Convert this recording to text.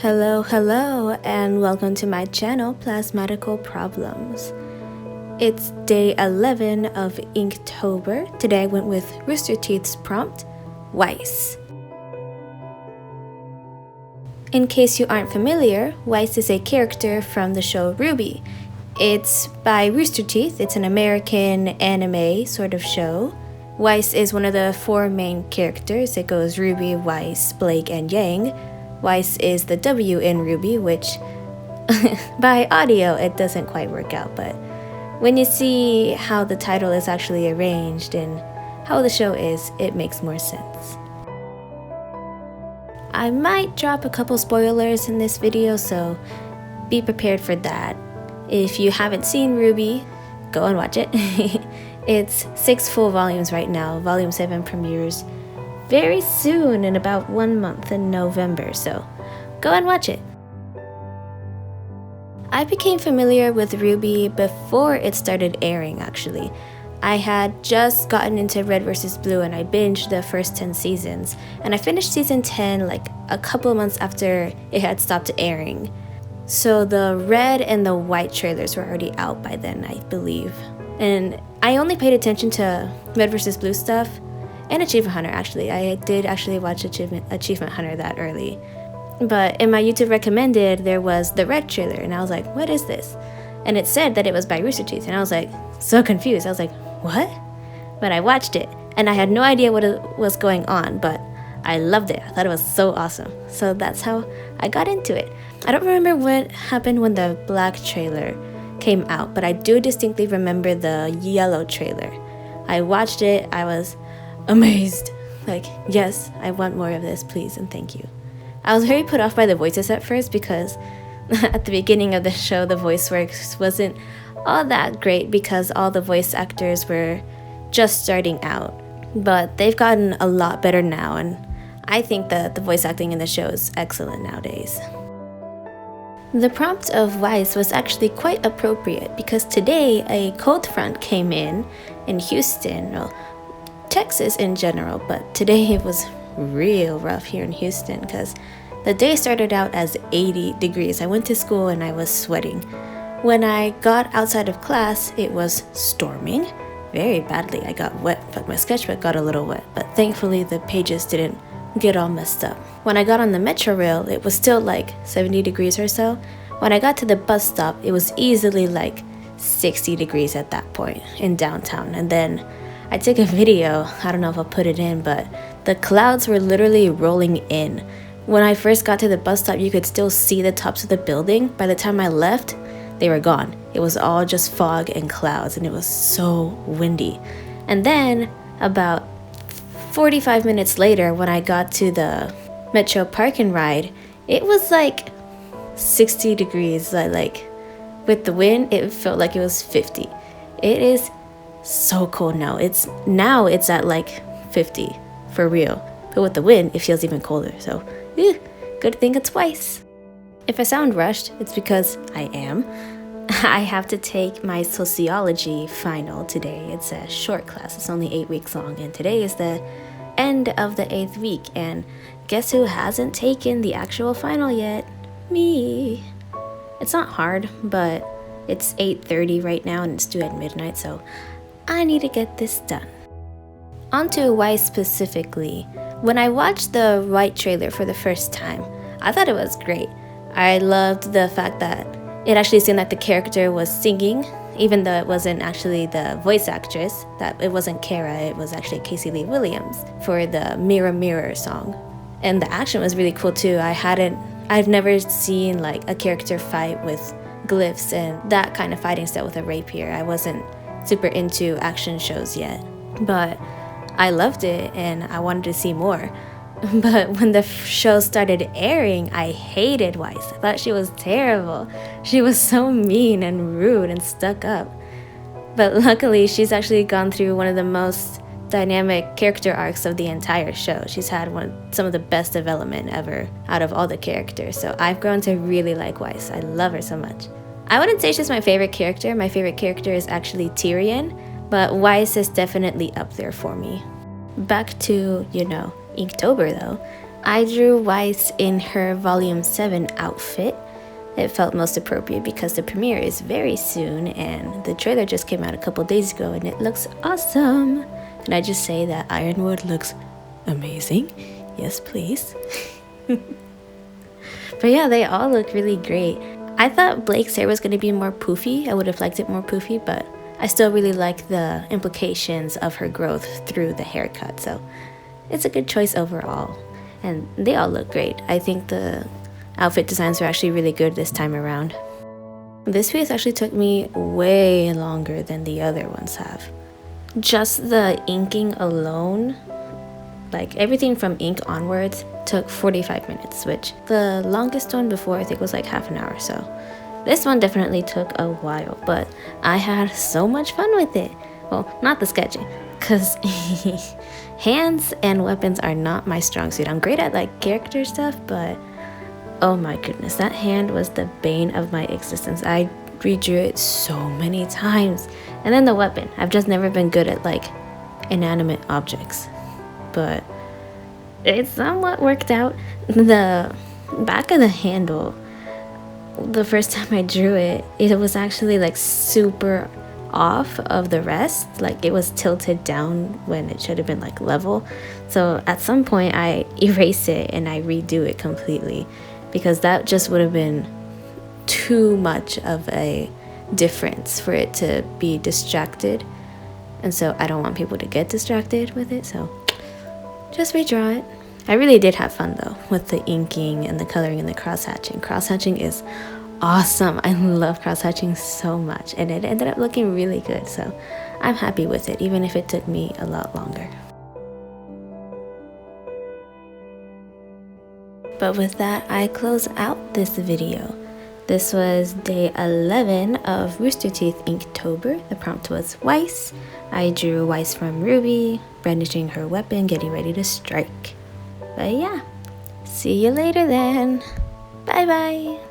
Hello, and welcome to my channel, Plasmatical Problems. It's day 11 of Inktober. Today I went with Rooster Teeth's prompt, Weiss. In case you aren't familiar, Weiss is a character from the show Ruby. It's by Rooster Teeth. It's an American anime sort of show. Weiss is one of the four main characters. It goes Ruby, Weiss, Blake, and Yang. Weiss is the W in Ruby, which by audio it doesn't quite work out, but when you see how the title is actually arranged and how the show is, it makes more sense. I might drop a couple spoilers in this video, so be prepared for that. If you haven't seen Ruby, go and watch it. It's 6 full volumes right now. Volume 7 premieres very soon, in about 1 month in November, so go and watch it. I became familiar with Ruby before it started airing, actually. I had just gotten into Red vs. Blue and I binged the first 10 seasons, and I finished season 10 like a couple months after it had stopped airing. So the red and the white trailers were already out by then, I believe. And I only paid attention to Red vs. Blue stuff and Achievement Hunter, actually. I did actually watch Achievement Hunter that early. But in my YouTube recommended, there was the red trailer, and I was like, what is this? And it said that it was by Rooster Teeth, and I was like, so confused. I was like, what? But I watched it, and I had no idea what was going on, but I loved it. I thought it was so awesome. So that's how I got into it. I don't remember what happened when the black trailer came out, but I do distinctly remember the yellow trailer. I watched it, I was amazed. Like, yes, I want more of this, please and thank you. I was very put off by the voices at first because at the beginning of the show the voice work wasn't all that great because all the voice actors were just starting out. But they've gotten a lot better now, and I think that the voice acting in the show is excellent nowadays. The prompt of Weiss was actually quite appropriate because today a cold front came in Houston, well, Texas in general, but today it was real rough here in Houston because the day started out as 80 degrees. I went to school and I was sweating. When I got outside of class, it was storming very badly. I got wet, but my sketchbook got a little wet, but thankfully the pages didn't get all messed up. When I got on the metro rail, it was still like 70 degrees or so. When I got to the bus stop, it was easily like 60 degrees at that point in downtown. And then I took a video, I don't know if I'll put it in, but the clouds were literally rolling in. When I first got to the bus stop, you could still see the tops of the building. By the time I left, they were gone. It was all just fog and clouds, and it was so windy. And then about 45 minutes later, when I got to the Metro Park and Ride, it was like 60 degrees. Like with the wind, it felt like it was 50. It is so cold now. It's at like 50 for real. But with the wind, it feels even colder. So, good thing it's Weiss. If I sound rushed, it's because I am. I have to take my sociology final today. It's a short class. It's only 8 weeks long, and today is the end of the 8th week. And guess who hasn't taken the actual final yet? Me. It's not hard, but it's 8:30 right now and it's due at midnight, so I need to get this done. Onto Weiss specifically. When I watched the white trailer for the first time, I thought it was great. I loved the fact that it actually seemed like the character was singing, even though it wasn't actually the voice actress, that it wasn't Kara, it was actually Casey Lee Williams for the Mirror Mirror song. And the action was really cool too. I've never seen like a character fight with glyphs and that kind of fighting style with a rapier. I wasn't super into action shows yet, but I loved it and I wanted to see more. But when the show started airing, I hated Weiss. I thought she was terrible. She was so mean and rude and stuck up. But luckily, she's actually gone through one of the most dynamic character arcs of the entire show. She's had some of the best development ever out of all the characters. So I've grown to really like Weiss. I love her so much. I wouldn't say she's my favorite character. My favorite character is actually Tyrion, but Weiss is definitely up there for me. Back to, Inktober though. I drew Weiss in her Volume 7 outfit. It felt most appropriate because the premiere is very soon and the trailer just came out a couple days ago and it looks awesome. Can I just say that Ironwood looks amazing? Yes, please. But yeah, they all look really great. I thought Blake's hair was going to be more poofy. I would have liked it more poofy, but I still really like the implications of her growth through the haircut. So it's a good choice overall. And they all look great. I think the outfit designs were actually really good this time around. This piece actually took me way longer than the other ones have. Just the inking alone, like everything from ink onwards, took 45 minutes, which the longest one before I think was like half an hour. So this one definitely took a while, but I had so much fun with it. Well, not the sketching, because hands and weapons are not my strong suit. I'm great at like character stuff, but oh my goodness, that hand was the bane of my existence. I redrew it so many times. And then the weapon. I've just never been good at like inanimate objects, but it somewhat worked out. The back of the handle, the first time I drew it, it was actually like super off of the rest. Like it was tilted down when it should have been like level. So at some point I erase it and I redo it completely, because that just would have been too much of a difference for it to be distracted. And so I don't want people to get distracted with it, so just redraw it. I really did have fun though with the inking and the coloring and the cross-hatching. Cross-hatching is awesome. I love cross-hatching so much, and it ended up looking really good, so I'm happy with it, even if it took me a lot longer. But with that, I close out this video. This was day 11 of Rooster Teeth Inktober. The prompt was Weiss. I drew Weiss from Ruby, brandishing her weapon, getting ready to strike. But yeah, see you later then. Bye bye.